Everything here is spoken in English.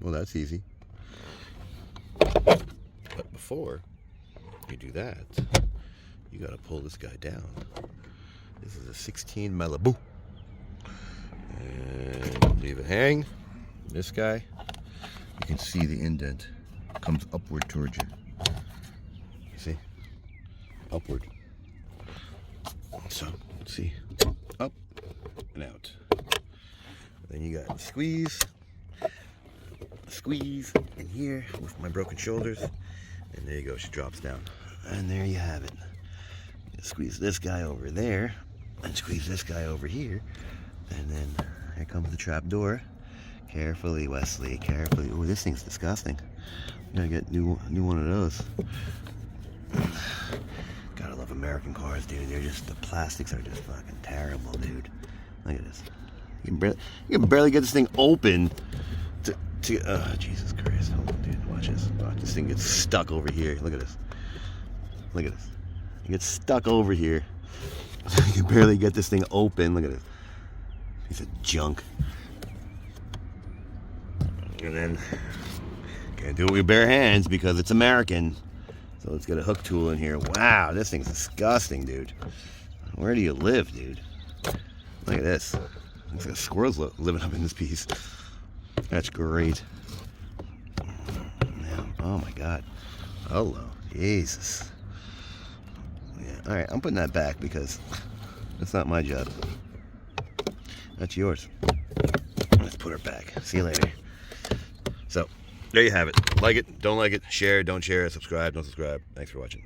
Well, that's easy. But before you do that, you gotta pull this guy down. This is a 16 Malibu. And leave it hang. This guy, you can see the indent comes upward towards you. You see? Upward. So, let's see. Up and out. Then you got squeeze in here with my broken shoulders. And there you go, she drops down. And there you have it. You squeeze this guy over there and squeeze this guy over here. And then here comes the trap door. Carefully, Wesley, carefully. Oh, this thing's disgusting. Gotta get new one of those. Gotta love American cars, dude. They're just, the plastics are just fucking terrible, dude. Look at this. You can barely get this thing open to Jesus Christ. Hold on, dude. Watch this. Watch, this thing gets stuck over here. Look at this. Look at this. It gets stuck over here. You can barely get this thing open. Look at this. Piece of junk. And then can't do it with bare hands because it's American. So let's get a hook tool in here. Wow, this thing's disgusting, dude. Where do you live, dude? Look at this. Looks like a squirrel's living up in this piece. That's great. Oh my God. Hello. Jesus. Yeah. All right, I'm putting that back because that's not my job. That's yours. Let's put her back. See you later. So, there you have it. Like it, don't like it, share, don't share, subscribe, don't subscribe. Thanks for watching.